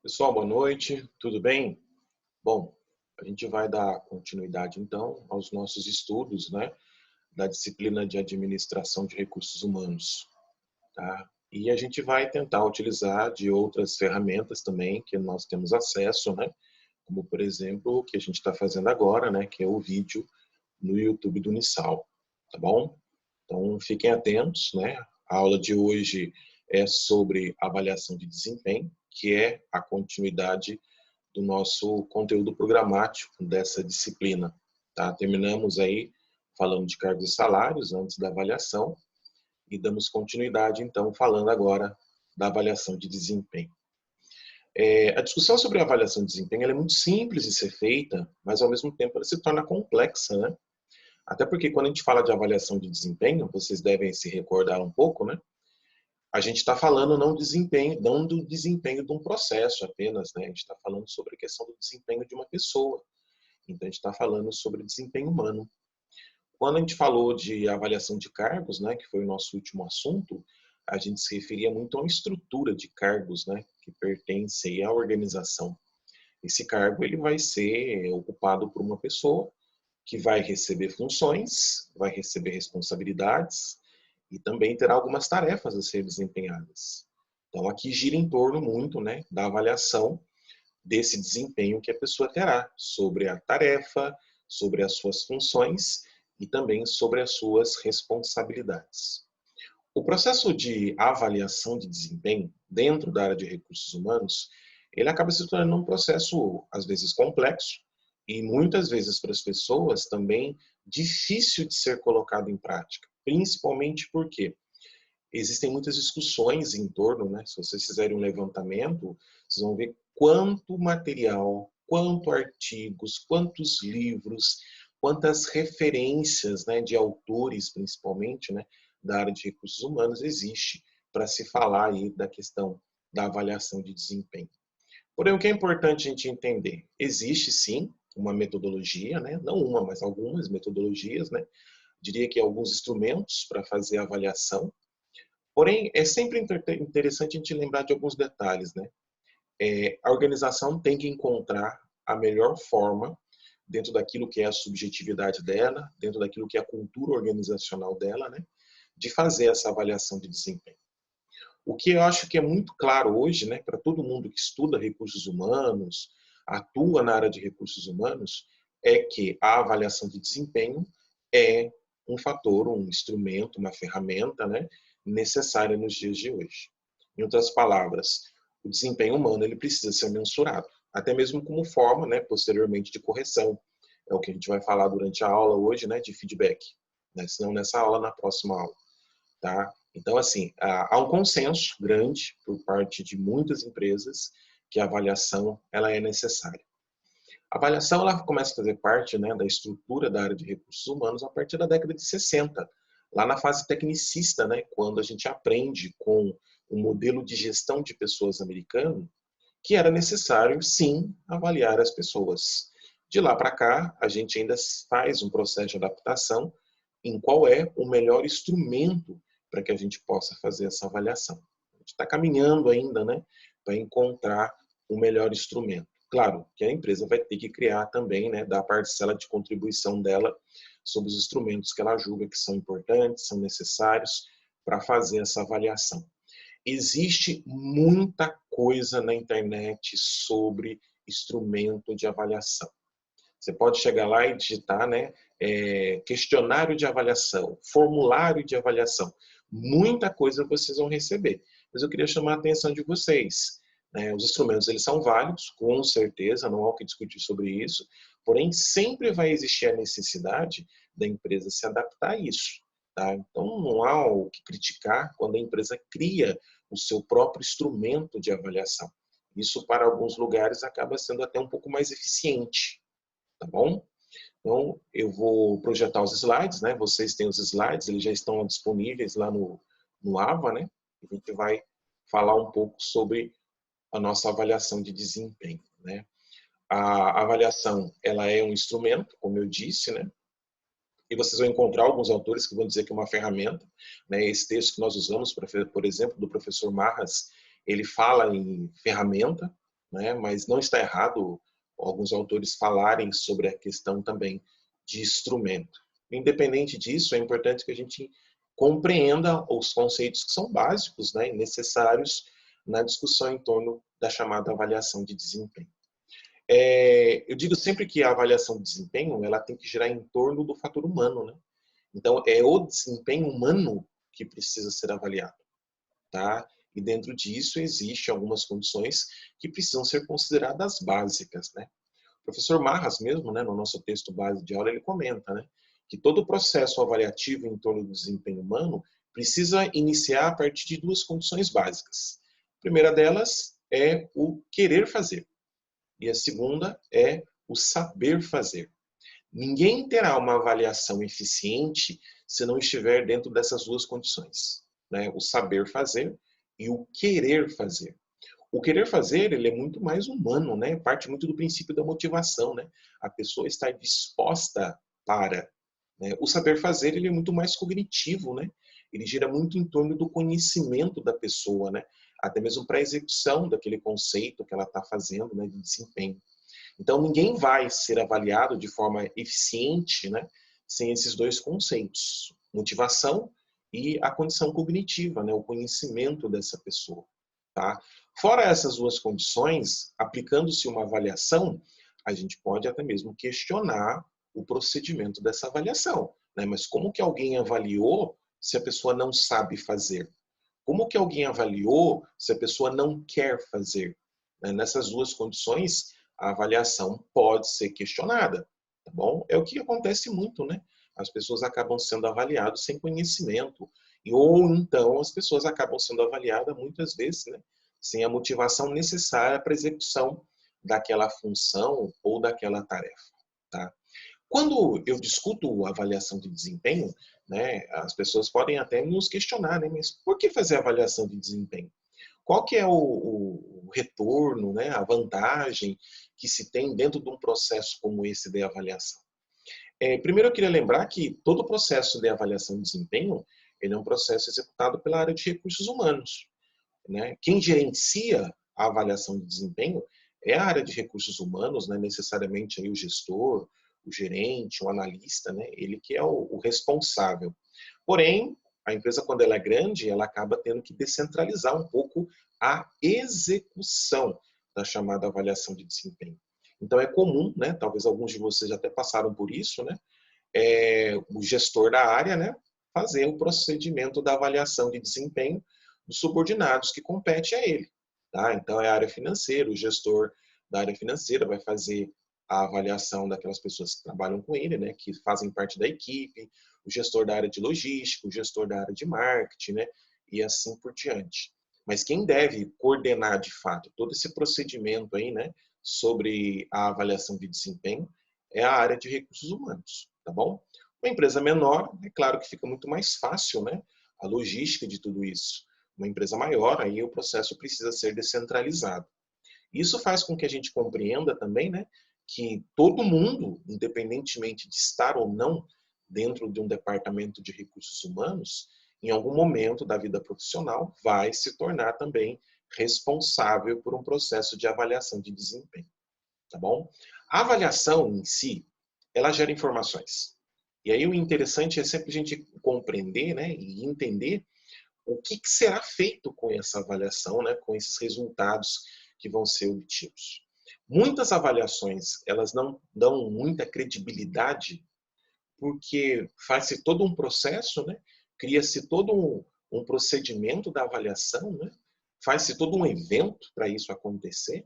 Pessoal, boa noite, tudo bem? Bom, a gente vai dar continuidade então aos nossos estudos, né, da disciplina de administração de recursos humanos, tá? E a gente vai tentar utilizar de outras ferramentas também que nós temos acesso, né, como por exemplo o que a gente está fazendo agora, né, que é o vídeo no YouTube do Unisal, tá bom? Então fiquem atentos, né? A aula de hoje é sobre avaliação de desempenho, que é a continuidade do nosso conteúdo programático dessa disciplina. Tá? Terminamos aí falando de cargos e salários antes da avaliação e damos continuidade, então, falando agora da avaliação de desempenho. A discussão sobre a avaliação de desempenho é muito simples de ser feita, mas ao mesmo tempo ela se torna complexa, né? Até porque quando a gente fala de avaliação de desempenho, vocês devem se recordar um pouco, né? A gente está falando não do desempenho de um processo apenas, né? A gente está falando sobre a questão do desempenho de uma pessoa. Então, a gente está falando sobre desempenho humano. Quando a gente falou de avaliação de cargos, né, que foi o nosso último assunto, a gente se referia muito a uma estrutura de cargos, né, que pertence à organização. Esse cargo ele vai ser ocupado por uma pessoa que vai receber funções, vai receber responsabilidades e também terá algumas tarefas a serem desempenhadas. Então, aqui gira em torno muito, né, da avaliação desse desempenho que a pessoa terá sobre a tarefa, sobre as suas funções e também sobre as suas responsabilidades. O processo de avaliação de desempenho dentro da área de recursos humanos, ele acaba se tornando um processo às vezes complexo e muitas vezes para as pessoas também difícil de ser colocado em prática, principalmente porque existem muitas discussões em torno, né? Se vocês fizerem um levantamento, vocês vão ver quanto material, quanto artigos, quantos livros, quantas referências, né, de autores, principalmente, né, da área de recursos humanos, existe para se falar aí da questão da avaliação de desempenho. Porém, o que é importante a gente entender? Existe sim uma metodologia, né? Não uma, mas algumas metodologias, né? Diria que alguns instrumentos para fazer a avaliação. Porém, é sempre interessante a gente lembrar de alguns detalhes, né? A organização tem que encontrar a melhor forma dentro daquilo que é a subjetividade dela, dentro daquilo que é a cultura organizacional dela, né? De fazer essa avaliação de desempenho. O que eu acho que é muito claro hoje, né, para todo mundo que estuda recursos humanos, atua na área de recursos humanos, é que a avaliação de desempenho é um fator, um instrumento, uma ferramenta, né, necessária nos dias de hoje. Em outras palavras, o desempenho humano ele precisa ser mensurado, até mesmo como forma, né, posteriormente de correção. É o que a gente vai falar durante a aula hoje, né, de feedback. Né, se não nessa aula, na próxima aula. Tá? Então, assim, há um consenso grande por parte de muitas empresas que a avaliação ela é necessária. A avaliação ela começa a fazer parte, né, da estrutura da área de recursos humanos a partir da década de 60, lá na fase tecnicista, né, quando a gente aprende com o modelo de gestão de pessoas americano que era necessário, sim, avaliar as pessoas. De lá para cá, a gente ainda faz um processo de adaptação em qual é o melhor instrumento para que a gente possa fazer essa avaliação. A gente está caminhando ainda, né, para encontrar o melhor instrumento. Claro que a empresa vai ter que criar também, né, da parcela de contribuição dela sobre os instrumentos que ela julga que são importantes, são necessários para fazer essa avaliação. Existe muita coisa na internet sobre instrumento de avaliação. Você pode chegar lá e digitar, né, questionário de avaliação, formulário de avaliação. Muita coisa vocês vão receber. Mas eu queria chamar a atenção de vocês. Né, os instrumentos eles são válidos, com certeza, não há o que discutir sobre isso. Porém, sempre vai existir a necessidade da empresa se adaptar a isso. Tá? Então, não há o que criticar quando a empresa cria o seu próprio instrumento de avaliação. Isso, para alguns lugares, acaba sendo até um pouco mais eficiente. Tá bom? Então, eu vou projetar os slides, né? Vocês têm os slides, eles já estão disponíveis lá no AVA, né? A gente vai falar um pouco sobre a nossa avaliação de desempenho, né? A avaliação, ela é um instrumento, como eu disse, né? E vocês vão encontrar alguns autores que vão dizer que é uma ferramenta, né? Esse texto que nós usamos, por exemplo, do professor Marras, ele fala em ferramenta, né? Mas não está errado alguns autores falarem sobre a questão também de instrumento. Independente disso, é importante que a gente compreenda os conceitos que são básicos, né, e necessários na discussão em torno da chamada avaliação de desempenho. Eu digo sempre que a avaliação de desempenho ela tem que girar em torno do fator humano, né? Então, é o desempenho humano que precisa ser avaliado, tá? E dentro disso existem algumas condições que precisam ser consideradas básicas, né? O professor Marras mesmo, né, no nosso texto base de aula, ele comenta, né, que todo o processo avaliativo em torno do desempenho humano precisa iniciar a partir de duas condições básicas. A primeira delas é o querer fazer e a segunda é o saber fazer. Ninguém terá uma avaliação eficiente se não estiver dentro dessas duas condições, né? O saber fazer e o querer fazer. O querer fazer, ele é muito mais humano, né? Parte muito do princípio da motivação, né? A pessoa está disposta para, né? O saber fazer, ele é muito mais cognitivo, né? Ele gira muito em torno do conhecimento da pessoa, né? Até mesmo para a execução daquele conceito que ela está fazendo, né? De desempenho. Então, ninguém vai ser avaliado de forma eficiente, né, sem esses dois conceitos, motivação e a condição cognitiva, né, o conhecimento dessa pessoa. Tá? Fora essas duas condições, aplicando-se uma avaliação, a gente pode até mesmo questionar o procedimento dessa avaliação. Né? Mas como que alguém avaliou se a pessoa não sabe fazer? Como que alguém avaliou se a pessoa não quer fazer? Nessas duas condições, a avaliação pode ser questionada, tá bom? É o que acontece muito, né? As pessoas acabam sendo avaliadas sem conhecimento, ou então as pessoas acabam sendo avaliadas muitas vezes, né? Sem a motivação necessária para a execução daquela função ou daquela tarefa, tá? Quando eu discuto avaliação de desempenho, né, as pessoas podem até nos questionar, né, mas por que fazer avaliação de desempenho? Qual que é o retorno, né, a vantagem que se tem dentro de um processo como esse de avaliação? Primeiro eu queria lembrar que todo o processo de avaliação de desempenho ele é um processo executado pela área de recursos humanos. Né? Quem gerencia a avaliação de desempenho é a área de recursos humanos, né? Necessariamente aí o gestor, o gerente, o analista, né? Ele que é o responsável. Porém, a empresa, quando ela é grande, ela acaba tendo que descentralizar um pouco a execução da chamada avaliação de desempenho. Então, é comum, né? Talvez alguns de vocês até passaram por isso, né? O gestor da área, né? Fazer o procedimento da avaliação de desempenho dos subordinados que compete a ele. Tá? Então, é a área financeira, o gestor da área financeira vai fazer a avaliação daquelas pessoas que trabalham com ele, né, que fazem parte da equipe, o gestor da área de logística, o gestor da área de marketing, né, e assim por diante. Mas quem deve coordenar de fato todo esse procedimento aí, né, sobre a avaliação de desempenho é a área de recursos humanos, tá bom? Uma empresa menor, é claro que fica muito mais fácil, né, a logística de tudo isso. Uma empresa maior, aí o processo precisa ser descentralizado. Isso faz com que a gente compreenda também, né, que todo mundo, independentemente de estar ou não dentro de um departamento de recursos humanos, em algum momento da vida profissional, vai se tornar também responsável por um processo de avaliação de desempenho, tá bom? A avaliação em si, ela gera informações. E aí o interessante é sempre a gente compreender, né, e entender o que será feito com essa avaliação, né, com esses resultados que vão ser obtidos. Muitas avaliações, elas não dão muita credibilidade, porque faz-se todo um processo, né, cria-se todo um procedimento da avaliação, né, faz-se todo um evento para isso acontecer,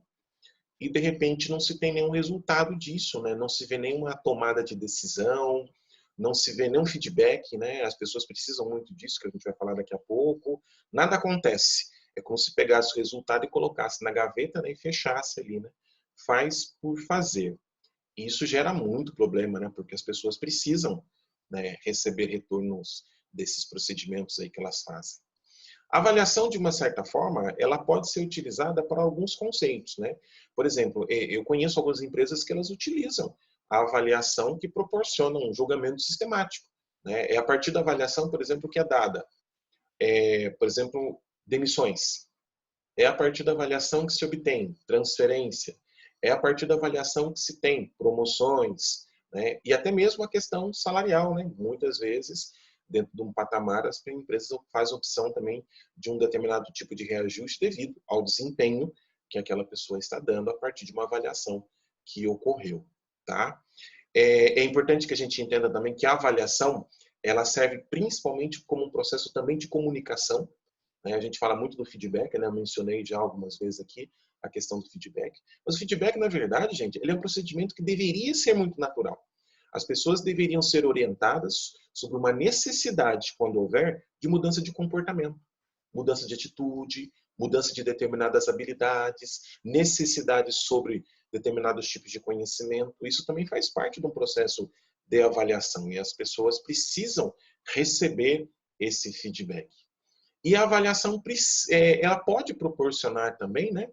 e de repente não se tem nenhum resultado disso, né, não se vê nenhuma tomada de decisão, não se vê nenhum feedback, né? As pessoas precisam muito disso, que a gente vai falar daqui a pouco. Nada acontece. É como se pegasse o resultado e colocasse na gaveta, né, e fechasse ali, né? Faz por fazer. E isso gera muito problema, né? Porque as pessoas precisam, né, receber retornos desses procedimentos aí que elas fazem. A avaliação, de uma certa forma, ela pode ser utilizada para alguns conceitos, né? Por exemplo, eu conheço algumas empresas que elas utilizam a avaliação que proporciona um julgamento sistemático, né? É a partir da avaliação, por exemplo, que é dada, por exemplo, demissões. É a partir da avaliação que se obtém transferência. É a partir da avaliação que se tem promoções, né? E até mesmo a questão salarial, né? Muitas vezes, dentro de um patamar, as empresas fazem opção também de um determinado tipo de reajuste devido ao desempenho que aquela pessoa está dando a partir de uma avaliação que ocorreu, tá? É importante que a gente entenda também que a avaliação, ela serve principalmente como um processo também de comunicação, né? A gente fala muito do feedback, né? Eu mencionei já algumas vezes aqui a questão do feedback. Mas o feedback, na verdade, gente, ele é um procedimento que deveria ser muito natural. As pessoas deveriam ser orientadas sobre uma necessidade, quando houver, de mudança de comportamento, mudança de atitude, mudança de determinadas habilidades, necessidades sobre determinados tipos de conhecimento. Isso também faz parte de um processo de avaliação e as pessoas precisam receber esse feedback. E a avaliação ela pode proporcionar também, né,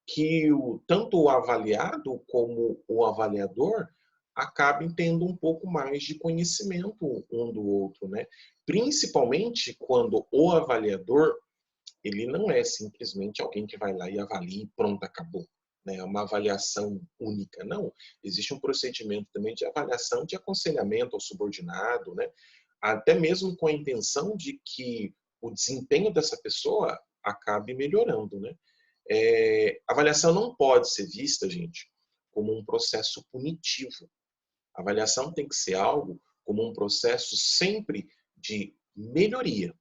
que tanto o avaliado como o avaliador acabem tendo um pouco mais de conhecimento um do outro, né? Principalmente quando o avaliador, ele não é simplesmente alguém que vai lá e avalia e pronto, acabou. Né? É uma avaliação única. Não, existe um procedimento também de avaliação de aconselhamento ao subordinado, né? Até mesmo com a intenção de que o desempenho dessa pessoa acabe melhorando, né? A avaliação não pode ser vista, gente, como um processo punitivo. A avaliação tem que ser algo como um processo sempre de melhoria,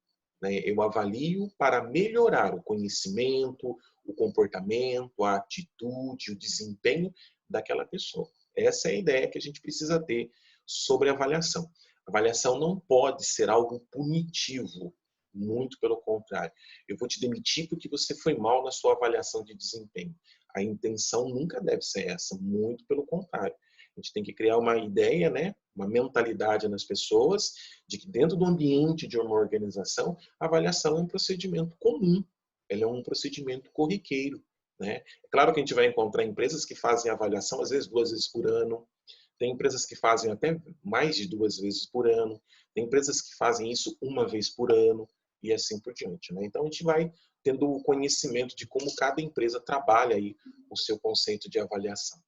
né? Eu avalio para melhorar o conhecimento, o comportamento, a atitude, o desempenho daquela pessoa. Essa é a ideia que a gente precisa ter sobre a avaliação. A avaliação não pode ser algo punitivo, muito pelo contrário. Eu vou te demitir porque você foi mal na sua avaliação de desempenho. A intenção nunca deve ser essa, muito pelo contrário. A gente tem que criar uma ideia, né, uma mentalidade nas pessoas de que dentro do ambiente de uma organização, a avaliação é um procedimento comum, ela é um procedimento corriqueiro, né? É claro que a gente vai encontrar empresas que fazem avaliação às vezes 2 vezes por ano, tem empresas que fazem até mais de 2 vezes por ano, tem empresas que fazem isso 1 vez por ano e assim por diante, né? Então a gente vai tendo o conhecimento de como cada empresa trabalha aí o seu conceito de avaliação.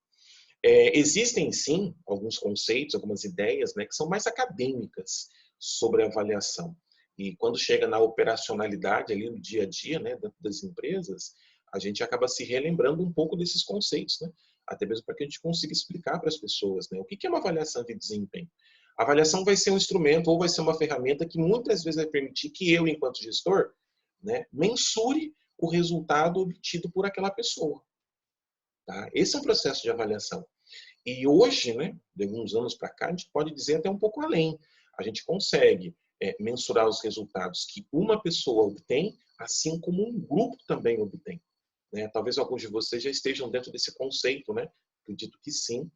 Existem, sim, alguns conceitos, algumas ideias, né, que são mais acadêmicas sobre avaliação. E quando chega na operacionalidade, ali no dia a dia, né, dentro das empresas, a gente acaba se relembrando um pouco desses conceitos, né? Até mesmo para que a gente consiga explicar para as pessoas, né, o que é uma avaliação de desempenho. A avaliação vai ser um instrumento ou vai ser uma ferramenta que muitas vezes vai permitir que eu, enquanto gestor, né, mensure o resultado obtido por aquela pessoa. Tá? Esse é um processo de avaliação. E hoje, né, de alguns anos para cá, a gente pode dizer até um pouco além. A gente consegue mensurar os resultados que uma pessoa obtém, assim como um grupo também obtém. Né? Talvez alguns de vocês já estejam dentro desse conceito, né? Acredito que sim.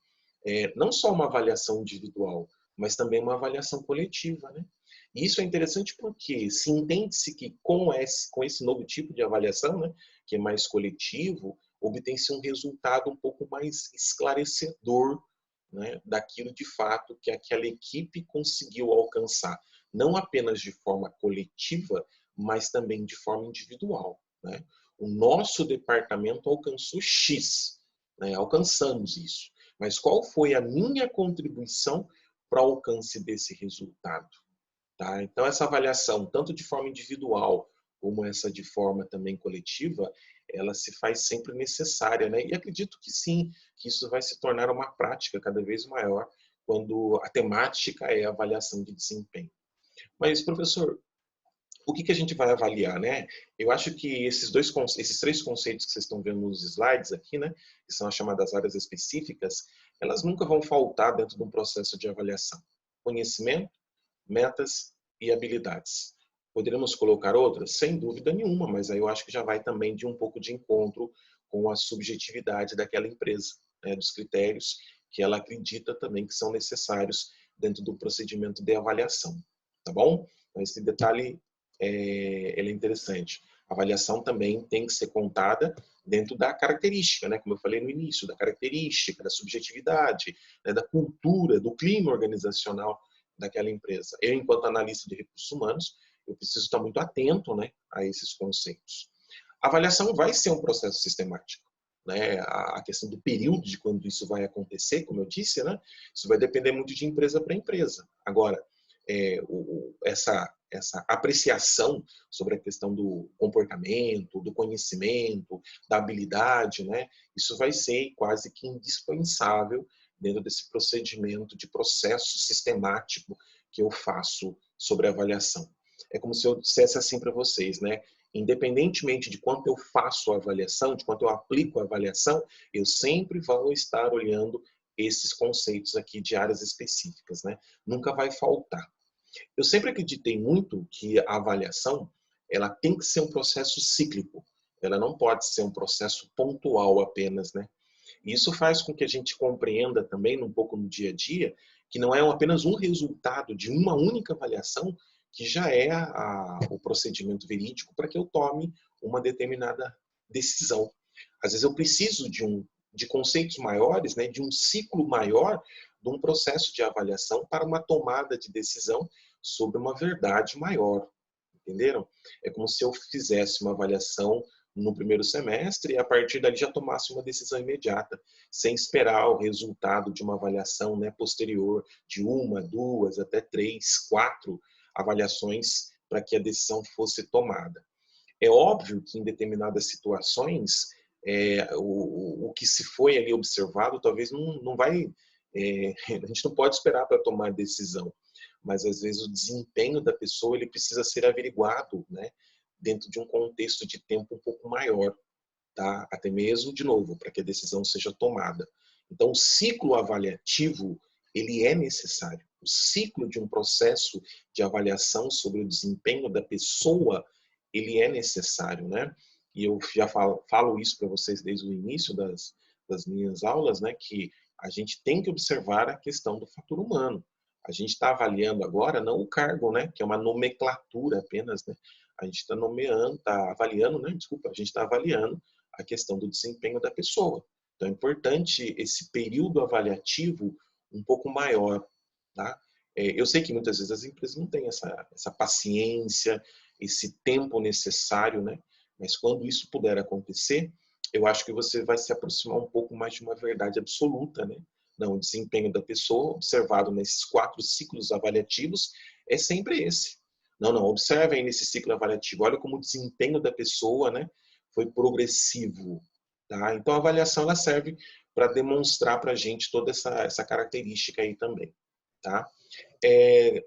Não só uma avaliação individual, mas também uma avaliação coletiva, né? E isso é interessante porque se entende-se que com esse novo tipo de avaliação, né, que é mais coletivo, obtém-se um resultado um pouco mais esclarecedor, né, daquilo de fato que aquela equipe conseguiu alcançar, não apenas de forma coletiva, mas também de forma individual, né? O nosso departamento alcançou X, né? Alcançamos isso. Mas qual foi a minha contribuição para o alcance desse resultado? Tá? Então, essa avaliação, tanto de forma individual como essa de forma também coletiva, ela se faz sempre necessária, né? E acredito que sim, que isso vai se tornar uma prática cada vez maior quando a temática é a avaliação de desempenho. Mas, professor, o que a gente vai avaliar, né? Eu acho que esses 3 conceitos que vocês estão vendo nos slides aqui, né, que são as chamadas áreas específicas, elas nunca vão faltar dentro de um processo de avaliação. Conhecimento, metas e habilidades. Poderíamos colocar outras? Sem dúvida nenhuma, mas aí eu acho que já vai também de um pouco de encontro com a subjetividade daquela empresa, né, dos critérios que ela acredita também que são necessários dentro do procedimento de avaliação, tá bom? Então, esse detalhe ele é interessante. A avaliação também tem que ser contada dentro da característica, né? Como eu falei no início, da característica, da subjetividade, né? Da cultura, do clima organizacional daquela empresa. Eu, enquanto analista de recursos humanos, eu preciso estar muito atento, né, a esses conceitos. A avaliação vai ser um processo sistemático, né? A questão do período de quando isso vai acontecer, como eu disse, né? Isso vai depender muito de empresa para empresa. Agora, essa apreciação sobre a questão do comportamento, do conhecimento, da habilidade, né? Isso vai ser quase que indispensável dentro desse procedimento de processo sistemático que eu faço sobre a avaliação. É como se eu dissesse assim para vocês, né? Independentemente de quanto eu faço a avaliação, de quanto eu aplico a avaliação, eu sempre vou estar olhando esses conceitos aqui de áreas específicas, né? Nunca vai faltar. Eu sempre acreditei muito que a avaliação, ela tem que ser um processo cíclico. Ela não pode ser um processo pontual apenas, né? E isso faz com que a gente compreenda também, um pouco no dia a dia, que não é apenas um resultado de uma única avaliação que já é o procedimento verídico para que eu tome uma determinada decisão. Às vezes eu preciso de conceitos maiores, né, de um ciclo maior, de um processo de avaliação para uma tomada de decisão sobre uma verdade maior. Entenderam? É como se eu fizesse uma avaliação no primeiro semestre e a partir dali já tomasse uma decisão imediata, sem esperar o resultado de uma avaliação, né, posterior, de uma, duas, até três, quatro avaliações para que a decisão fosse tomada. É óbvio que em determinadas situações, o que se foi ali observado talvez não vai... a gente não pode esperar para tomar a decisão, mas às vezes o desempenho da pessoa ele precisa ser averiguado, né, dentro de um contexto de tempo um pouco maior, tá? Até mesmo, de novo, para que a decisão seja tomada. Então, o ciclo avaliativo ele é necessário. O ciclo de um processo de avaliação sobre o desempenho da pessoa ele é necessário, né? E eu já falo isso para vocês desde o início das minhas aulas, né? Que a gente tem que observar a questão do fator humano. A gente está avaliando agora não o cargo, né? Que é uma nomenclatura apenas, né? A gente está nomeando, está avaliando, né? Desculpa, a gente está avaliando a questão do desempenho da pessoa. Então é importante esse período avaliativo um pouco maior, tá? Eu sei que muitas vezes as empresas não têm essa paciência, esse tempo necessário, né? Mas quando isso puder acontecer, eu acho que você vai se aproximar um pouco mais de uma verdade absoluta, né? Não, o desempenho da pessoa, observado nesses 4 ciclos avaliativos, é sempre esse. Não, observem nesse ciclo avaliativo, olha como o desempenho da pessoa, né, foi progressivo. Tá? Então, a avaliação ela serve para demonstrar para a gente toda essa característica aí também. Tá?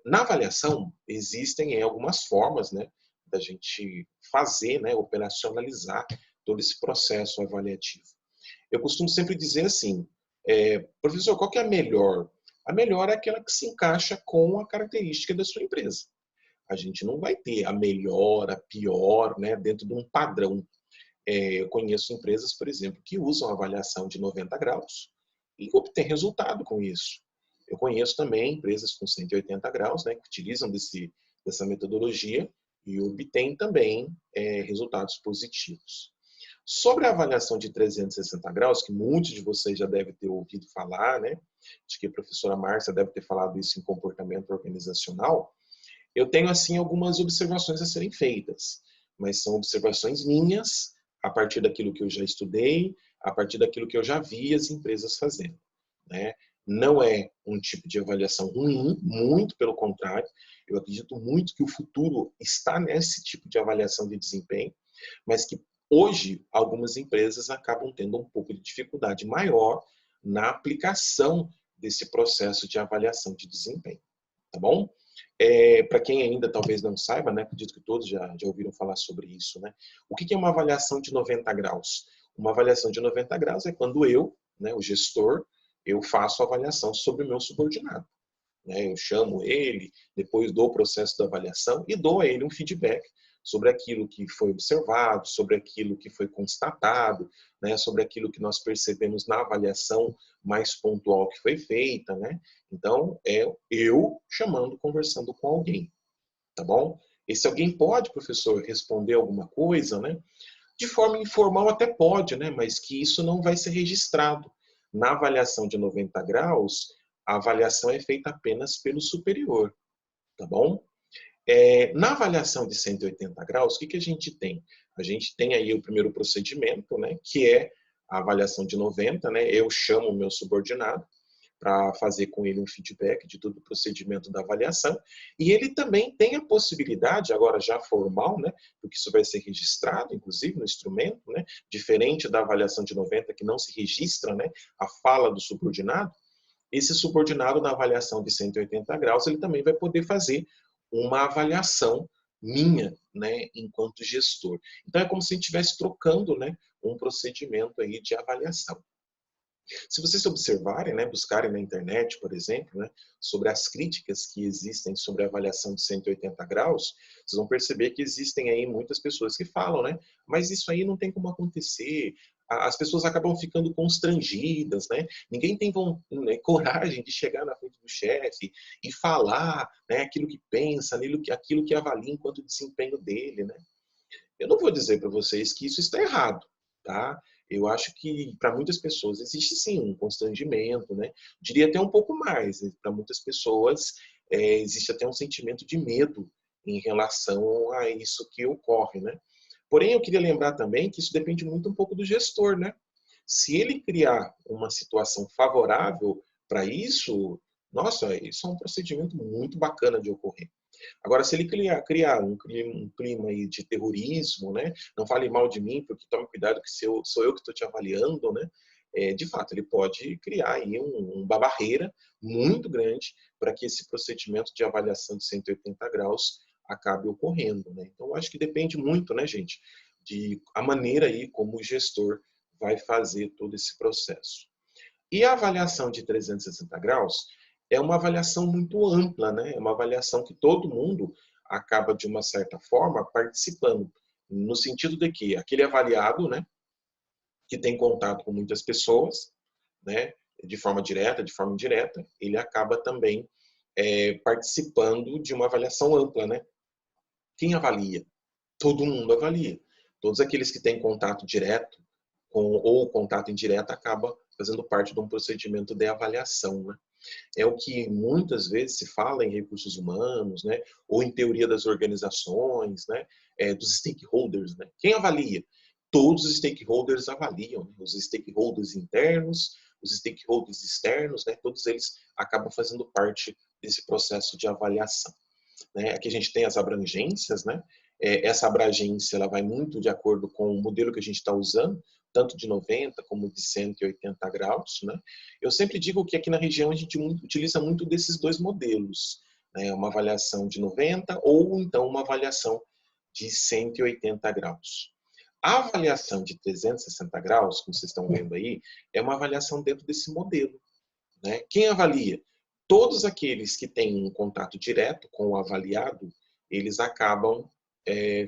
Na avaliação, existem algumas formas, né, da gente fazer, né, operacionalizar todo esse processo avaliativo. Eu costumo sempre dizer assim, professor, qual que é a melhor? A melhor é aquela que se encaixa com a característica da sua empresa. A gente não vai ter a melhor, a pior, né, dentro de um padrão. Eu conheço empresas, por exemplo, que usam avaliação de 90 graus e obtêm resultado com isso. Eu conheço também empresas com 180 graus, né, que utilizam dessa metodologia e obtêm também resultados positivos. Sobre a avaliação de 360 graus, que muitos de vocês já devem ter ouvido falar, né? Acho que a professora Márcia deve ter falado isso em comportamento organizacional. Eu tenho, assim, algumas observações a serem feitas, mas são observações minhas, a partir daquilo que eu já estudei, a partir daquilo que eu já vi as empresas fazendo, né? Não é um tipo de avaliação ruim, muito pelo contrário. Eu acredito muito que o futuro está nesse tipo de avaliação de desempenho, mas que hoje algumas empresas acabam tendo um pouco de dificuldade maior na aplicação desse processo de avaliação de desempenho, tá bom? Para quem ainda talvez não saiba, né, acredito que todos já ouviram falar sobre isso, né? O que é uma avaliação de 90 graus? Uma avaliação de 90 graus é quando eu, né, o gestor, eu faço a avaliação sobre o meu subordinado. Né? Eu chamo ele, depois dou o processo da avaliação e dou a ele um feedback sobre aquilo que foi observado, sobre aquilo que foi constatado, né? Sobre aquilo que nós percebemos na avaliação mais pontual que foi feita, né? Então, é eu chamando, conversando com alguém, tá bom? Esse alguém pode, professor, responder alguma coisa, né? De forma informal até pode, né? Mas que isso não vai ser registrado. Na avaliação de 90 graus, a avaliação é feita apenas pelo superior, tá bom? Na avaliação de 180 graus, o que a gente tem? A gente tem aí o primeiro procedimento, né, que é a avaliação de 90, né? Eu chamo o meu subordinado para fazer com ele um feedback de todo o procedimento da avaliação. E ele também tem a possibilidade, agora já formal, né, porque isso vai ser registrado, inclusive, no instrumento, né, diferente da avaliação de 90, que não se registra, né, a fala do subordinado. Esse subordinado, na avaliação de 180 graus, ele também vai poder fazer uma avaliação minha, né, enquanto gestor. Então, é como se a gente estivesse trocando, né, um procedimento aí de avaliação. Se vocês observarem, né, buscarem na internet, por exemplo, né, sobre as críticas que existem sobre a avaliação de 180 graus, vocês vão perceber que existem aí muitas pessoas que falam, né, mas isso aí não tem como acontecer. As pessoas acabam ficando constrangidas, né? Ninguém tem coragem de chegar na frente do chefe e falar, né, aquilo que pensa, aquilo que avalia enquanto desempenho dele, né? Eu não vou dizer para vocês que isso está errado, tá? Eu acho que para muitas pessoas existe sim um constrangimento, né? Diria até um pouco mais. Para muitas pessoas existe até um sentimento de medo em relação a isso que ocorre, né? Porém, eu queria lembrar também que isso depende muito um pouco do gestor, né? Se ele criar uma situação favorável para isso, nossa, isso é um procedimento muito bacana de ocorrer. Agora, se ele criar um clima aí de terrorismo, né? Não fale mal de mim, porque tome cuidado que sou eu que estou te avaliando, né? De fato, ele pode criar aí uma barreira muito grande para que esse procedimento de avaliação de 180 graus acabe ocorrendo, né? Então, acho que depende muito, né, gente, de a maneira aí como o gestor vai fazer todo esse processo. E a avaliação de 360 graus é uma avaliação muito ampla, né? É uma avaliação que todo mundo acaba, de uma certa forma, participando. No sentido de que aquele avaliado, né, que tem contato com muitas pessoas, né, de forma direta, de forma indireta, ele acaba também participando de uma avaliação ampla, né? Quem avalia? Todo mundo avalia. Todos aqueles que têm contato direto ou contato indireto acaba fazendo parte de um procedimento de avaliação, né? É o que muitas vezes se fala em recursos humanos, né? Ou em teoria das organizações, né? Dos stakeholders, né? Quem avalia? Todos os stakeholders avaliam, né? Os stakeholders internos, os stakeholders externos, né? Todos eles acabam fazendo parte desse processo de avaliação, né? Aqui a gente tem as abrangências, né? Essa abrangência ela vai muito de acordo com o modelo que a gente está usando, tanto de 90 como de 180 graus, né? Eu sempre digo que aqui na região a gente utiliza muito desses dois modelos, né? Uma avaliação de 90 ou então uma avaliação de 180 graus. A avaliação de 360 graus, como vocês estão vendo aí, é uma avaliação dentro desse modelo, né? Quem avalia? Todos aqueles que têm um contato direto com o avaliado, eles acabam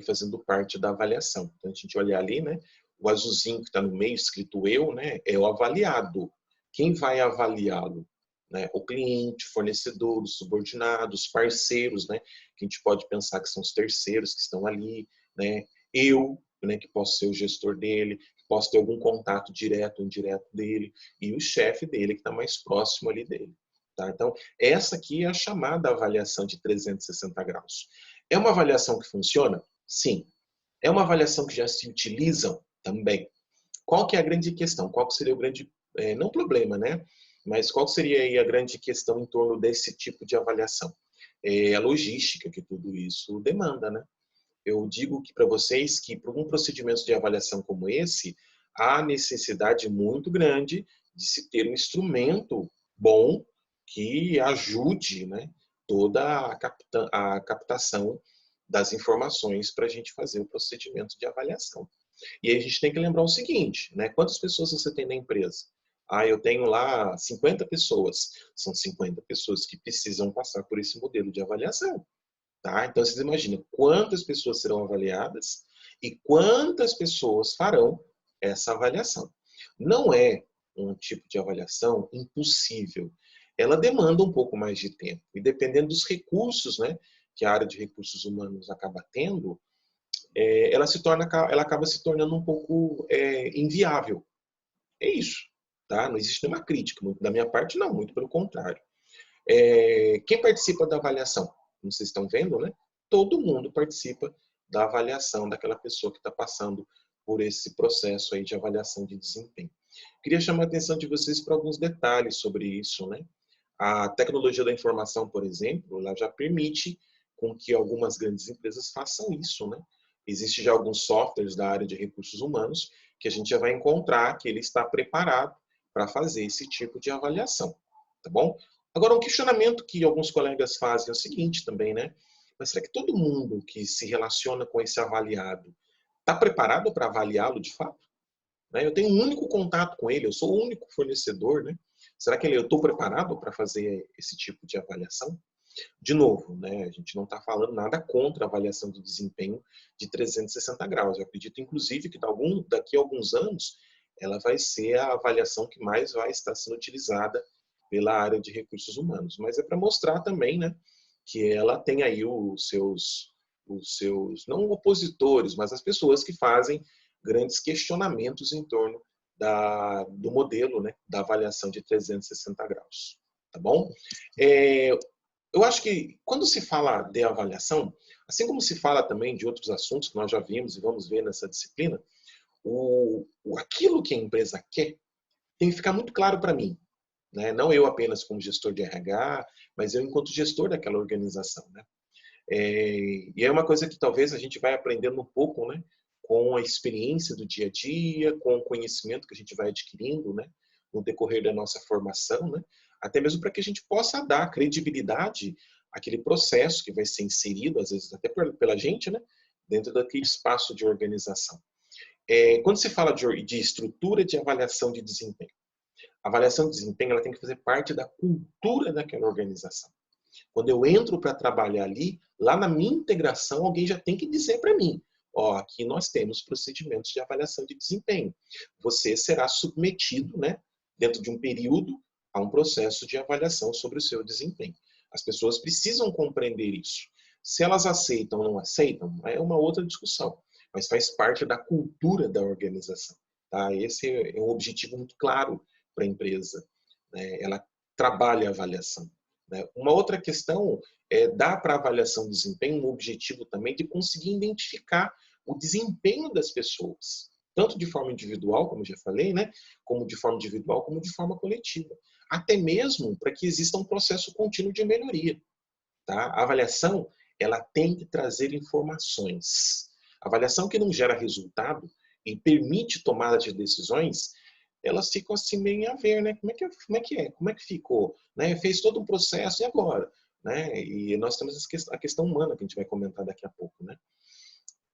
fazendo parte da avaliação. Então, a gente olhar ali, né? O azulzinho que está no meio, escrito eu, né? É o avaliado. Quem vai avaliá-lo? Né? O cliente, fornecedor, os subordinados, parceiros, né? Que a gente pode pensar que são os terceiros que estão ali, né? Eu, né? Que posso ser o gestor dele, que posso ter algum contato direto ou indireto dele, e o chefe dele, que está mais próximo ali dele. Tá? Então, essa aqui é a chamada avaliação de 360 graus. É uma avaliação que funciona? Sim. É uma avaliação que já se utiliza? Também. Qual que é a grande questão? Qual que seria o grande, não problema, né? Mas qual seria aí a grande questão em torno desse tipo de avaliação? É a logística que tudo isso demanda, né? Eu digo que para vocês que para um procedimento de avaliação como esse, há necessidade muito grande de se ter um instrumento bom que ajude, né, toda a captação das informações para a gente fazer o procedimento de avaliação. E aí a gente tem que lembrar o seguinte, né, quantas pessoas você tem na empresa? Ah, eu tenho lá 50 pessoas. São 50 pessoas que precisam passar por esse modelo de avaliação. Tá? Então, vocês imaginam quantas pessoas serão avaliadas e quantas pessoas farão essa avaliação. Não é um tipo de avaliação impossível. Ela demanda um pouco mais de tempo. E dependendo dos recursos, né, que a área de recursos humanos acaba tendo, ela acaba se tornando um pouco inviável. É isso. Tá? Não existe nenhuma crítica. Da minha parte, não. Muito pelo contrário. Quem participa da avaliação? Como vocês estão vendo, né? Todo mundo participa da avaliação daquela pessoa que está passando por esse processo aí de avaliação de desempenho. Queria chamar a atenção de vocês para alguns detalhes sobre isso, né? A tecnologia da informação, por exemplo, ela já permite com que algumas grandes empresas façam isso, né? Existem já alguns softwares da área de recursos humanos que a gente já vai encontrar que ele está preparado para fazer esse tipo de avaliação, tá bom? Agora, um questionamento que alguns colegas fazem é o seguinte também, né? Mas será que todo mundo que se relaciona com esse avaliado está preparado para avaliá-lo de fato? Né? Eu tenho um único contato com ele, eu sou o único fornecedor, né? Será que eu estou preparado para fazer esse tipo de avaliação? De novo, né, a gente não está falando nada contra a avaliação de desempenho de 360 graus. Eu acredito, inclusive, que daqui a alguns anos ela vai ser a avaliação que mais vai estar sendo utilizada pela área de recursos humanos. Mas é para mostrar também, né, que ela tem aí os seus, não opositores, mas as pessoas que fazem grandes questionamentos em torno do modelo, né, da avaliação de 360 graus. Tá bom? Eu acho que quando se fala de avaliação, assim como se fala também de outros assuntos que nós já vimos e vamos ver nessa disciplina, aquilo que a empresa quer tem que ficar muito claro para mim, né? Não eu apenas como gestor de RH, mas eu enquanto gestor daquela organização, né? E é uma coisa que talvez a gente vai aprendendo um pouco, né? Com a experiência do dia a dia, com o conhecimento que a gente vai adquirindo, né? No decorrer da nossa formação, né? Até mesmo para que a gente possa dar credibilidade àquele processo que vai ser inserido, às vezes até pela gente, né? Dentro daquele espaço de organização. Quando se fala de estrutura de avaliação de desempenho, a avaliação de desempenho ela tem que fazer parte da cultura daquela organização. Quando eu entro para trabalhar ali, lá na minha integração, alguém já tem que dizer para mim, ó, aqui nós temos procedimentos de avaliação de desempenho. Você será submetido, né, dentro de um período, a um processo de avaliação sobre o seu desempenho. As pessoas precisam compreender isso. Se elas aceitam ou não aceitam, é uma outra discussão, mas faz parte da cultura da organização. Tá? Esse é um objetivo muito claro para a empresa. Né? Ela trabalha a avaliação. Uma outra questão é dar para a avaliação de desempenho um objetivo também de conseguir identificar o desempenho das pessoas, tanto de forma individual, como já falei, né, como de forma individual, como de forma coletiva. Até mesmo para que exista um processo contínuo de melhoria. Tá? A avaliação ela tem que trazer informações. A avaliação que não gera resultado e permite tomada de decisões, elas ficam assim meio a ver, né? Como é que ficou? Né? Fez todo um processo, e agora? Né? E nós temos a questão humana que a gente vai comentar daqui a pouco, né?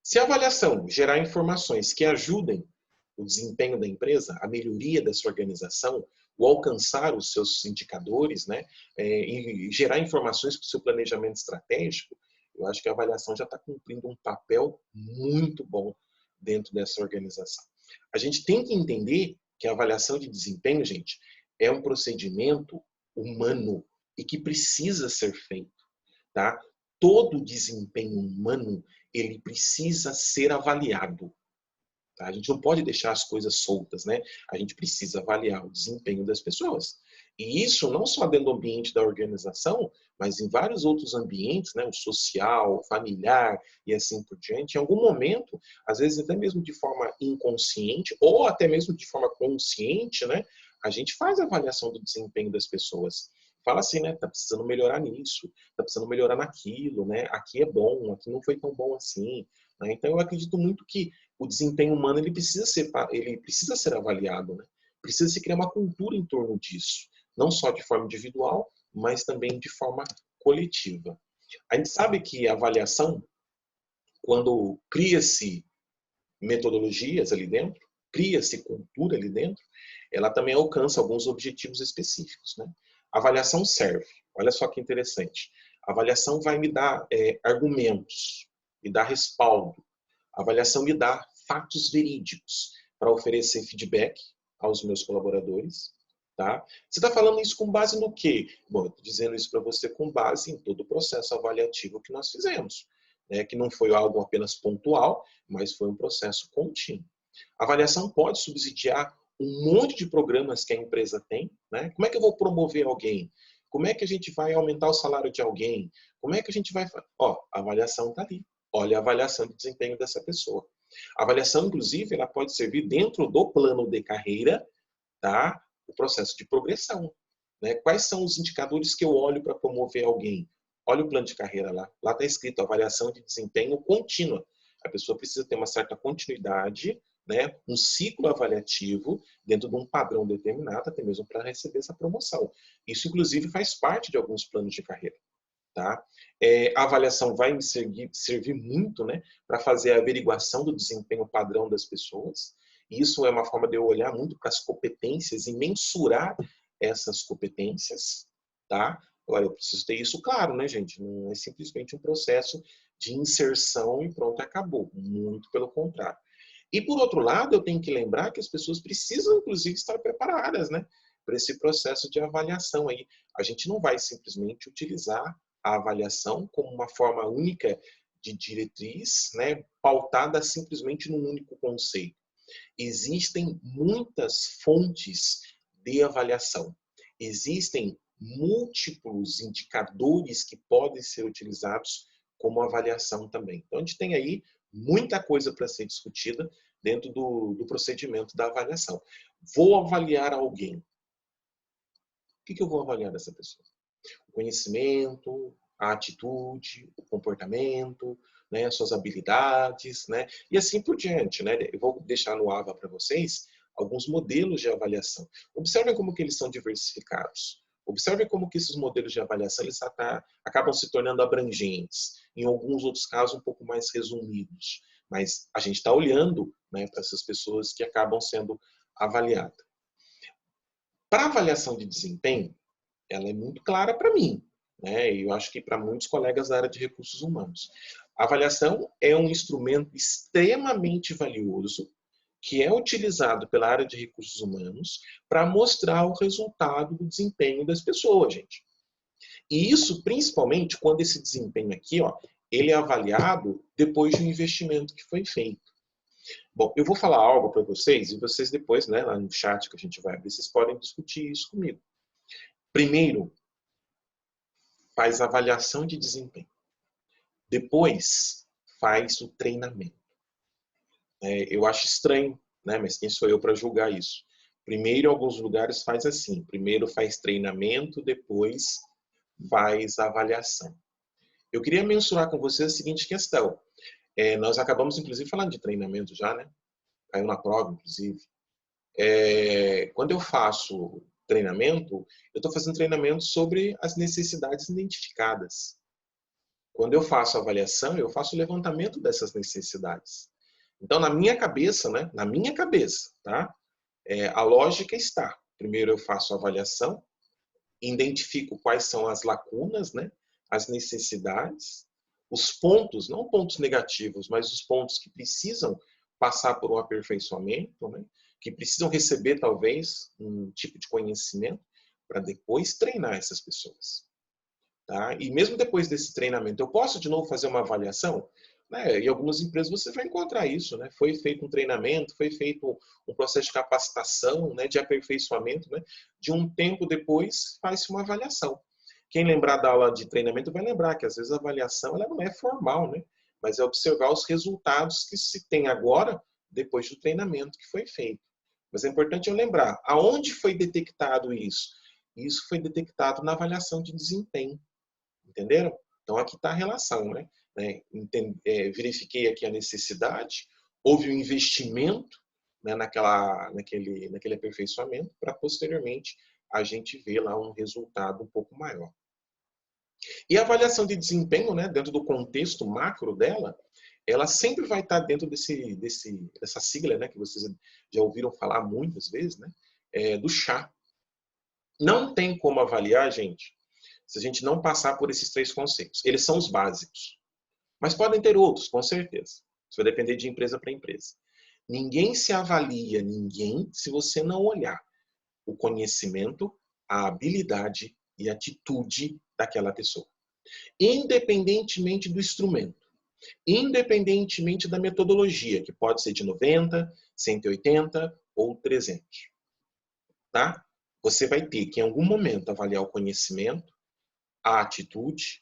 Se a avaliação gerar informações que ajudem o desempenho da empresa, a melhoria dessa organização, o alcançar os seus indicadores, né, e gerar informações para o seu planejamento estratégico, eu acho que a avaliação já está cumprindo um papel muito bom dentro dessa organização. A gente tem que entender que a avaliação de desempenho, gente, é um procedimento humano e que precisa ser feito, tá? Todo desempenho humano, ele precisa ser avaliado. Tá? A gente não pode deixar as coisas soltas, né? A gente precisa avaliar o desempenho das pessoas. E isso não só dentro do ambiente da organização, mas em vários outros ambientes, né? O social, o familiar e assim por diante. Em algum momento, às vezes até mesmo de forma inconsciente ou até mesmo de forma consciente, né? A gente faz a avaliação do desempenho das pessoas. Fala assim, né? Tá precisando melhorar nisso, tá precisando melhorar naquilo, né? Aqui é bom, aqui não foi tão bom assim. Né? Então eu acredito muito que o desempenho humano ele precisa ser avaliado, né? Precisa se criar uma cultura em torno disso, não só de forma individual, mas também de forma coletiva. A gente sabe que a avaliação, quando cria-se metodologias ali dentro, cria-se cultura ali dentro, ela também alcança alguns objetivos específicos, né? A avaliação serve. Olha só que interessante. A avaliação vai me dar argumentos, me dar respaldo. A avaliação me dá fatos verídicos para oferecer feedback aos meus colaboradores. Tá? Você está falando isso com base no quê? Bom, eu estou dizendo isso para você com base em todo o processo avaliativo que nós fizemos. Né? Que não foi algo apenas pontual, mas foi um processo contínuo. A avaliação pode subsidiar um monte de programas que a empresa tem. Né? Como é que eu vou promover alguém? Como é que a gente vai aumentar o salário de alguém? Como é que a gente vai... Ó, a avaliação está ali. olha a avaliação de desempenho dessa pessoa. A avaliação, inclusive, ela pode servir dentro do plano de carreira, tá? O processo de progressão, né? Quais são os indicadores que eu olho para promover alguém? Olha o plano de carreira lá. Lá está escrito avaliação de desempenho contínua. A pessoa precisa ter uma certa continuidade, né? Um ciclo avaliativo dentro de um padrão determinado, até mesmo para receber essa promoção. Isso, inclusive, faz parte de alguns planos de carreira. Tá? A avaliação vai me servir muito, né, para fazer a averiguação do desempenho padrão das pessoas. E isso é uma forma de eu olhar muito para as competências e mensurar essas competências. Tá? Agora, eu preciso ter isso claro, né, gente? Não é simplesmente um processo de inserção e pronto, acabou. Muito pelo contrário. E, por outro lado, eu tenho que lembrar que as pessoas precisam, inclusive, estar preparadas, né, para esse processo de avaliação aí. A gente não vai simplesmente utilizar a avaliação como uma forma única de diretriz, né, pautada simplesmente num único conceito. Existem muitas fontes de avaliação. Existem múltiplos indicadores que podem ser utilizados como avaliação também. Então, a gente tem aí muita coisa para ser discutida dentro do procedimento da avaliação. Vou avaliar alguém. O que eu vou avaliar dessa pessoa? O conhecimento, a atitude, o comportamento, né, as suas habilidades, né, e assim por diante, né. Eu vou deixar no AVA para vocês alguns modelos de avaliação. Observem como que eles são diversificados. Observem como que esses modelos de avaliação eles acabam se tornando abrangentes. Em alguns outros casos, um pouco mais resumidos. Mas a gente está olhando, né, para essas pessoas que acabam sendo avaliadas. Para avaliação de desempenho, ela é muito clara para mim, né? E eu acho que para muitos colegas da área de recursos humanos. A avaliação é um instrumento extremamente valioso que é utilizado pela área de recursos humanos para mostrar o resultado do desempenho das pessoas, gente. E isso principalmente quando esse desempenho aqui, ó, ele é avaliado depois de um investimento que foi feito. Bom, eu vou falar algo para vocês e vocês depois, né, lá no chat que a gente vai abrir, vocês podem discutir isso comigo. Primeiro, faz a avaliação de desempenho. Depois, faz o treinamento. Eu acho estranho, né, mas quem sou eu para julgar isso? Primeiro, em alguns lugares faz assim. Primeiro faz treinamento, depois faz a avaliação. Eu queria mencionar com você a seguinte questão. Nós acabamos, inclusive, falando de treinamento já, né? Caiu na prova, inclusive. Quando eu faço treinamento, eu estou fazendo treinamento sobre as necessidades identificadas. Quando eu faço avaliação, eu faço o levantamento dessas necessidades. Então, na minha cabeça, né? Na minha cabeça, tá? A lógica está. Primeiro eu faço a avaliação, identifico quais são as lacunas, né? As necessidades, os pontos, não pontos negativos, mas os pontos que precisam passar por um aperfeiçoamento, né? Que precisam receber, talvez, um tipo de conhecimento para depois treinar essas pessoas. Tá? E mesmo depois desse treinamento, eu posso de novo fazer uma avaliação? Né? Em algumas empresas você vai encontrar isso. Né? Foi feito um treinamento, foi feito um processo de capacitação, né? De aperfeiçoamento. Né? De um tempo depois, faz-se uma avaliação. Quem lembrar da aula de treinamento vai lembrar que às vezes a avaliação ela não é formal, né? Mas é observar os resultados que se tem agora, depois do treinamento que foi feito. Mas é importante eu lembrar, aonde foi detectado isso? Isso foi detectado na avaliação de desempenho. Entenderam? Então, aqui está a relação, né? Verifiquei aqui a necessidade, houve um investimento, né, naquele aperfeiçoamento, para posteriormente a gente ver lá um resultado um pouco maior. E a avaliação de desempenho, né, dentro do contexto macro dela, ela sempre vai estar dentro dessa sigla, né, que vocês já ouviram falar muitas vezes, né, do chá. Não tem como avaliar, gente, se a gente não passar por esses três conceitos. Eles são os básicos. Mas podem ter outros, com certeza. Isso vai depender de empresa para empresa. Ninguém se avalia, ninguém, se você não olhar o conhecimento, a habilidade e a atitude daquela pessoa. Independentemente do instrumento. Independentemente da metodologia, que pode ser de 90, 180 ou 300. Tá? Você vai ter que, em algum momento, avaliar o conhecimento, a atitude,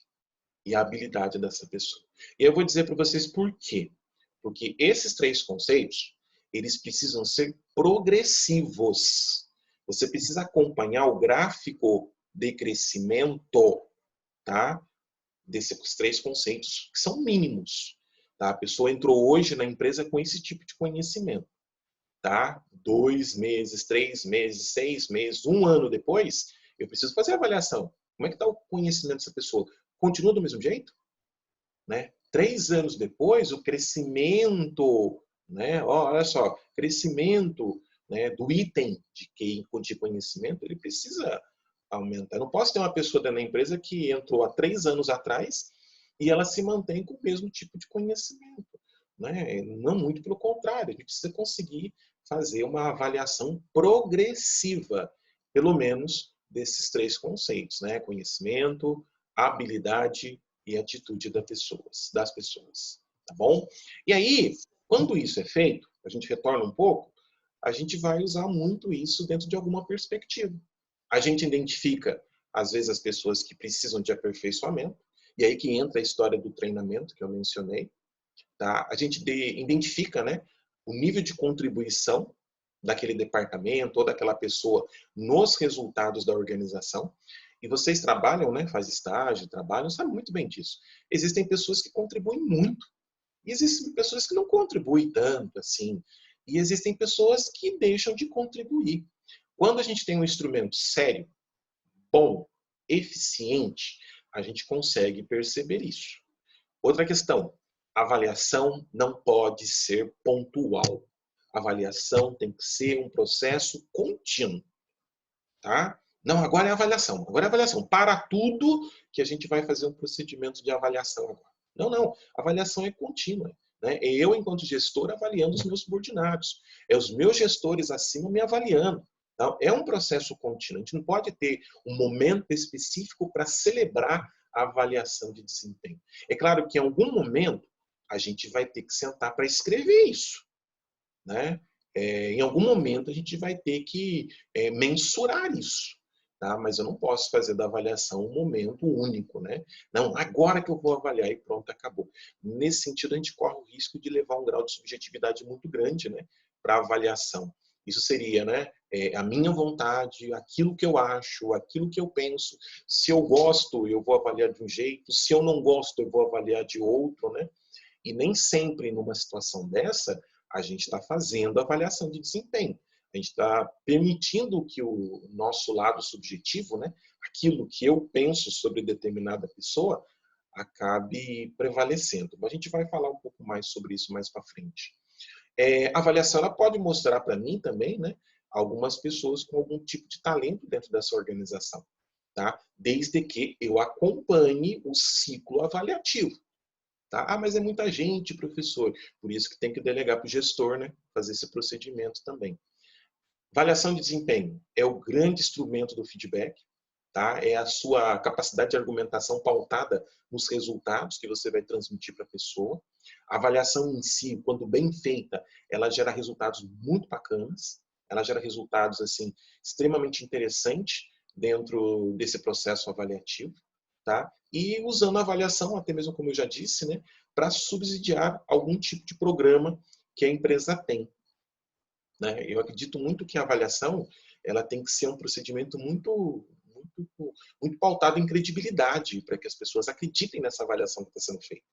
e a habilidade dessa pessoa. E eu vou dizer para vocês por quê. Porque esses 3 conceitos, eles precisam ser progressivos. Você precisa acompanhar o gráfico de crescimento, tá? Desses 3 conceitos, que são mínimos. Tá? A pessoa entrou hoje na empresa com esse tipo de conhecimento. Tá? 2 meses, 3 meses, 6 meses, 1 ano depois, eu preciso fazer a avaliação. Como é que está o conhecimento dessa pessoa? Continua do mesmo jeito? Né? 3 anos depois, o crescimento, né? Olha só, crescimento, né, do item de conhecimento, ele precisa aumentar. Eu não posso ter uma pessoa dentro da empresa que entrou há 3 anos atrás e ela se mantém com o mesmo tipo de conhecimento. Né? Não, muito pelo contrário, a gente precisa conseguir fazer uma avaliação progressiva, pelo menos desses 3 conceitos, né? Conhecimento, habilidade e atitude das pessoas, tá bom? E aí, quando isso é feito, a gente retorna um pouco, a gente vai usar muito isso dentro de alguma perspectiva. A gente identifica, às vezes, as pessoas que precisam de aperfeiçoamento, e aí que entra a história do treinamento que eu mencionei, tá? A gente identifica, né, o nível de contribuição daquele departamento ou daquela pessoa nos resultados da organização. E vocês trabalham, né, faz estágio, trabalham, sabem muito bem disso. Existem pessoas que contribuem muito. E existem pessoas que não contribuem tanto assim. E existem pessoas que deixam de contribuir. Quando a gente tem um instrumento sério, bom, eficiente, a gente consegue perceber isso. Outra questão, avaliação não pode ser pontual. Avaliação tem que ser um processo contínuo, tá? Não, agora é avaliação. Agora é avaliação. Para tudo que a gente vai fazer um procedimento de avaliação agora. Não, não. Avaliação é contínua. Né? É eu, enquanto gestor, avaliando os meus subordinados. É os meus gestores acima me avaliando. Então, é um processo contínuo. A gente não pode ter um momento específico para celebrar a avaliação de desempenho. É claro que em algum momento a gente vai ter que sentar para escrever isso. Né? Em algum momento a gente vai ter que mensurar isso. Tá? Mas eu não posso fazer da avaliação um momento único. Né? Não, agora que eu vou avaliar e pronto, acabou. Nesse sentido, a gente corre o risco de levar um grau de subjetividade muito grande, né, para a avaliação. Isso seria, né, a minha vontade, aquilo que eu acho, aquilo que eu penso. Se eu gosto, eu vou avaliar de um jeito. Se eu não gosto, eu vou avaliar de outro. Né? E nem sempre numa situação dessa, a gente está fazendo avaliação de desempenho. A gente está permitindo que o nosso lado subjetivo, né, aquilo que eu penso sobre determinada pessoa, acabe prevalecendo. A gente vai falar um pouco mais sobre isso mais para frente. A avaliação ela pode mostrar para mim também, né, algumas pessoas com algum tipo de talento dentro dessa organização, tá? Desde que eu acompanhe o ciclo avaliativo. Tá? Ah, mas é muita gente, professor. Por isso que tem que delegar para o gestor, né? Fazer esse procedimento também. Avaliação de desempenho é o grande instrumento do feedback. Tá? É a sua capacidade de argumentação pautada nos resultados que você vai transmitir para a pessoa. A avaliação em si, quando bem feita, ela gera resultados muito bacanas. Ela gera resultados assim extremamente interessantes dentro desse processo avaliativo. Tá? E usando a avaliação, até mesmo como eu já disse, né, para subsidiar algum tipo de programa que a empresa tem. Né? Eu acredito muito que a avaliação ela tem que ser um procedimento muito pautado em credibilidade, para que as pessoas acreditem nessa avaliação que está sendo feita.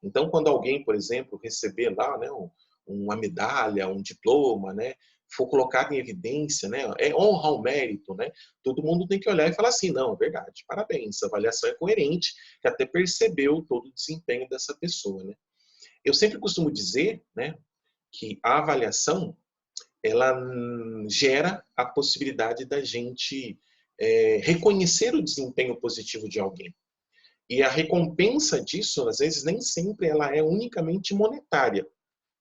Então, quando alguém, por exemplo, receber lá, né, uma medalha, um diploma, né, for colocado em evidência, né, é honra ao mérito, né, todo mundo tem que olhar e falar assim, não, é verdade, parabéns, a avaliação é coerente, que até percebeu todo o desempenho dessa pessoa. Né. Eu sempre costumo dizer, né, que a avaliação ela gera a possibilidade da gente reconhecer o desempenho positivo de alguém. E a recompensa disso, às vezes, nem sempre ela é unicamente monetária.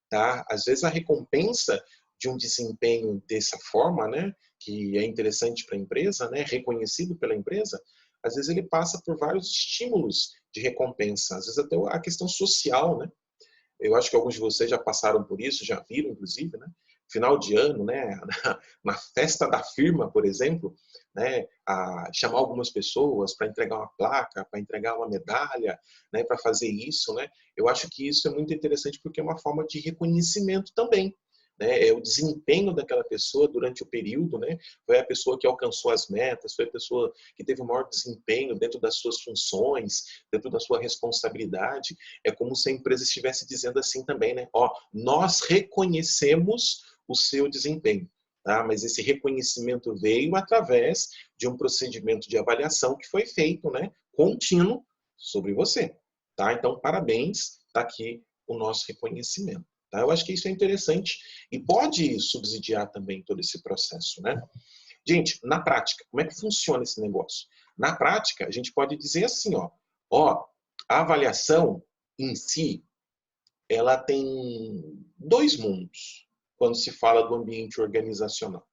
Tá? Às vezes, a recompensa de um desempenho dessa forma, né, que é interessante para a empresa, né, reconhecido pela empresa, às vezes ele passa por vários estímulos de recompensa. Às vezes até a questão social, né? Eu acho que alguns de vocês já passaram por isso, já viram, inclusive, né? final de ano, né, na festa da firma, por exemplo, né, a chamar algumas pessoas para entregar uma placa, para entregar uma medalha, né, para fazer isso, né? Eu acho que isso é muito interessante porque é uma forma de reconhecimento também, né? É o desempenho daquela pessoa durante o período, né? Foi a pessoa que alcançou as metas, foi a pessoa que teve o maior desempenho dentro das suas funções, dentro da sua responsabilidade. É como se a empresa estivesse dizendo assim também, né? Ó, nós reconhecemos o seu desempenho, tá? Mas esse reconhecimento veio através de um procedimento de avaliação que foi feito, né? Contínuo sobre você, tá? Então, parabéns, tá aqui o nosso reconhecimento. Tá? Eu acho que isso é interessante e pode subsidiar também todo esse processo, né? Gente, na prática, como é que funciona esse negócio? Na prática, a gente pode dizer assim, ó, a avaliação em si, ela tem dois mundos quando se fala do ambiente organizacional.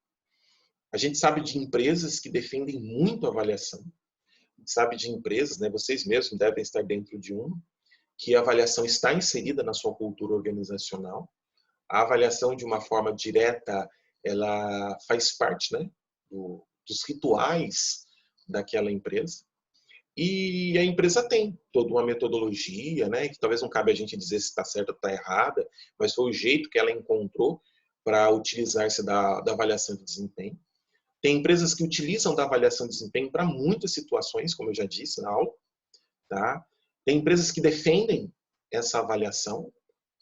A gente sabe de empresas que defendem muito a avaliação. A gente sabe de empresas, né, vocês mesmos devem estar dentro de uma, que a avaliação está inserida na sua cultura organizacional. A avaliação, de uma forma direta, ela faz parte, né, dos rituais daquela empresa. E a empresa tem toda uma metodologia, né, que talvez não cabe a gente dizer se está certa ou está errada, mas foi o jeito que ela encontrou para utilizar-se da avaliação de desempenho. Tem empresas que utilizam da avaliação de desempenho para muitas situações, como eu já disse na aula, tá? Tem empresas que defendem essa avaliação,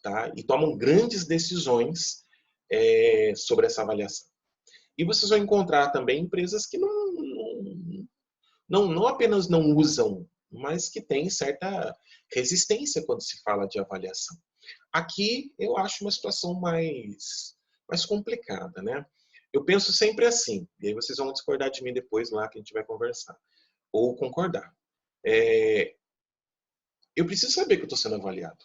tá? E tomam grandes decisões sobre essa avaliação. E vocês vão encontrar também empresas que não apenas não usam, mas que têm certa resistência quando se fala de avaliação. Aqui eu acho uma situação mais complicada, né? Eu penso sempre assim, e aí vocês vão discordar de mim depois lá que a gente vai conversar, ou concordar. Eu preciso saber que eu estou sendo avaliado.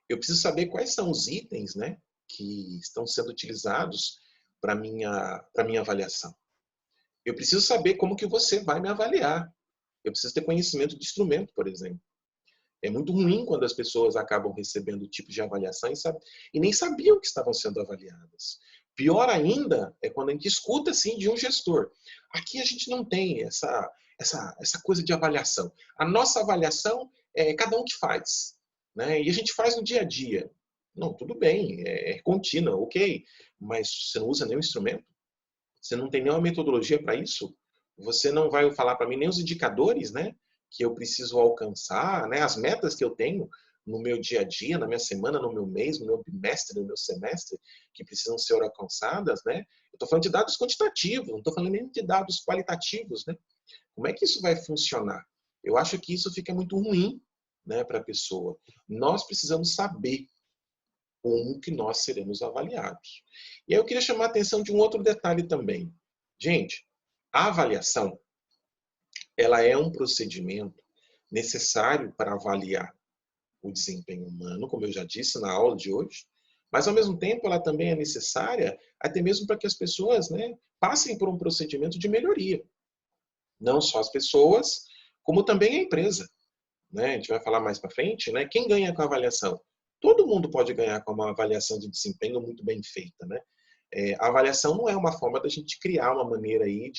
Eu preciso saber quais são os itens, né, que estão sendo utilizados para minha avaliação. Eu preciso saber como que você vai me avaliar. Eu preciso ter conhecimento de instrumento, por exemplo. É muito ruim quando as pessoas acabam recebendo o tipo de avaliação e nem sabiam que estavam sendo avaliadas. Pior ainda é quando a gente escuta assim de um gestor. Aqui a gente não tem essa coisa de avaliação. A nossa avaliação é cada um que faz, né? E a gente faz no dia a dia. Não, tudo bem, é contínua, ok. Mas você não usa nenhum instrumento? Você não tem nenhuma metodologia para isso? Você não vai falar para mim nem os indicadores, né, que eu preciso alcançar, né, as metas que eu tenho no meu dia a dia, na minha semana, no meu mês, no meu bimestre, no meu semestre, que precisam ser alcançadas, né? Eu estou falando de dados quantitativos, não estou falando nem de dados qualitativos, né? Como é que isso vai funcionar? Eu acho que isso fica muito ruim, né, para a pessoa. Nós precisamos saber como que nós seremos avaliados. E aí eu queria chamar a atenção de um outro detalhe também. Gente, a avaliação, ela é um procedimento necessário para avaliar o desempenho humano, como eu já disse na aula de hoje, mas ao mesmo tempo ela também é necessária até mesmo para que as pessoas, né, passem por um procedimento de melhoria. Não só as pessoas, como também a empresa, né? A gente vai falar mais para frente, né? Quem ganha com a avaliação? Todo mundo pode ganhar com uma avaliação de desempenho muito bem feita, né? A avaliação não é uma forma da gente criar uma maneira aí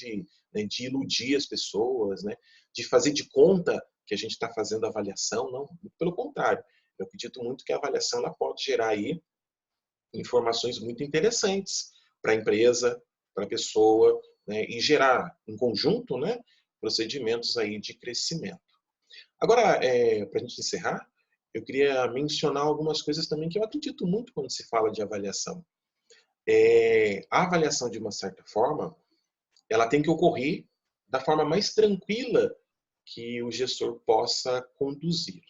né, de iludir as pessoas, né? De fazer de conta que a gente está fazendo avaliação, não. Pelo contrário, eu acredito muito que a avaliação ela pode gerar aí informações muito interessantes para a empresa, para a pessoa, né? E gerar, em conjunto, né? Procedimentos aí de crescimento. Agora, para a gente encerrar, eu queria mencionar algumas coisas também que eu acredito muito quando se fala de avaliação. A avaliação, de uma certa forma, ela tem que ocorrer da forma mais tranquila que o gestor possa conduzir.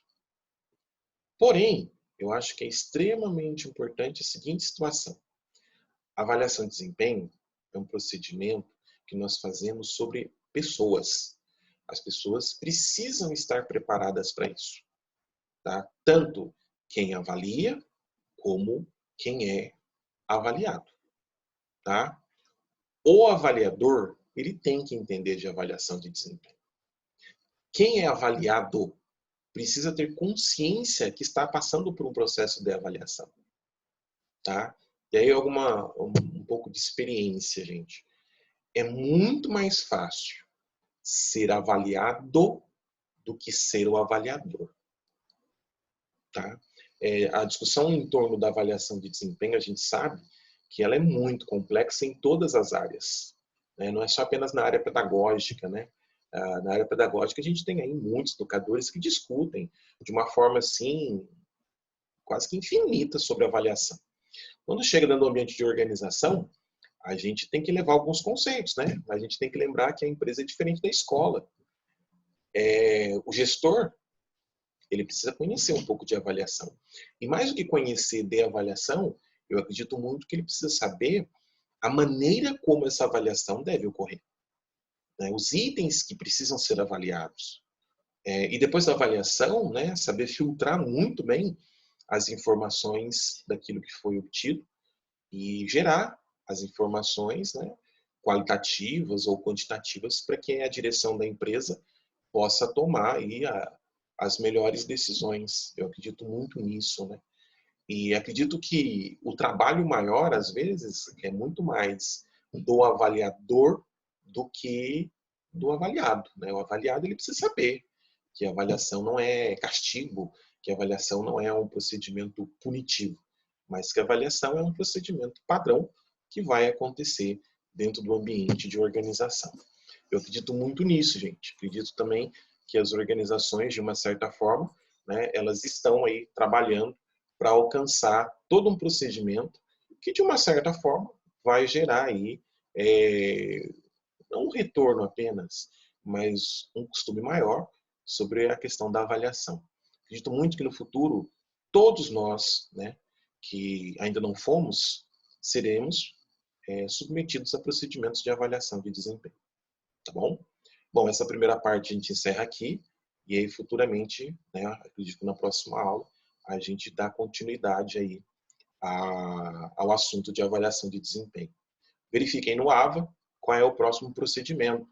Porém, eu acho que é extremamente importante a seguinte situação. A avaliação de desempenho é um procedimento que nós fazemos sobre pessoas. As pessoas precisam estar preparadas para isso. Tá? Tanto quem avalia, como quem é avaliado. Tá? O avaliador, ele tem que entender de avaliação de desempenho. Quem é avaliado precisa ter consciência que está passando por um processo de avaliação. Tá? E aí um pouco de experiência, gente. É muito mais fácil ser avaliado do que ser o avaliador, tá? A discussão em torno da avaliação de desempenho, a gente sabe que ela é muito complexa em todas as áreas, né? Não é só apenas na área pedagógica, né? Na área pedagógica a gente tem aí muitos educadores que discutem de uma forma assim quase que infinita sobre avaliação. Quando chega dentro do ambiente de organização, a gente tem que levar alguns conceitos, né? A gente tem que lembrar que a empresa é diferente da escola. O gestor, ele precisa conhecer um pouco de avaliação. E mais do que conhecer de avaliação, eu acredito muito que ele precisa saber a maneira como essa avaliação deve ocorrer, né? Os itens que precisam ser avaliados. E depois da avaliação, né, saber filtrar muito bem as informações daquilo que foi obtido e gerar as informações, né, qualitativas ou quantitativas para que a direção da empresa possa tomar aí as melhores decisões. Eu acredito muito nisso, né? E acredito que o trabalho maior, às vezes, é muito mais do avaliador do que do avaliado, né? O avaliado ele precisa saber que a avaliação não é castigo, que a avaliação não é um procedimento punitivo, mas que a avaliação é um procedimento padrão que vai acontecer dentro do ambiente de organização. Eu acredito muito nisso, gente. Acredito também que as organizações, de uma certa forma, né, elas estão aí trabalhando para alcançar todo um procedimento que, de uma certa forma, vai gerar aí não um retorno apenas, mas um costume maior sobre a questão da avaliação. Acredito muito que no futuro todos nós, né, que ainda não fomos, seremos submetidos a procedimentos de avaliação de desempenho. Tá bom? Bom, essa primeira parte a gente encerra aqui e aí futuramente, né, acredito que na próxima aula a gente dá continuidade aí ao assunto de avaliação de desempenho. Verifiquem no AVA qual é o próximo procedimento,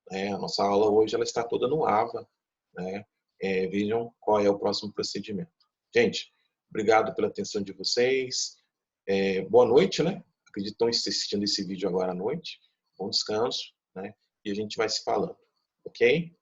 né? A nossa aula hoje ela está toda no AVA, né? Vejam qual é o próximo procedimento. Gente, obrigado pela atenção de vocês. Boa noite, né? Acredito que estão assistindo esse vídeo agora à noite. Bom descanso, né? E a gente vai se falando, ok?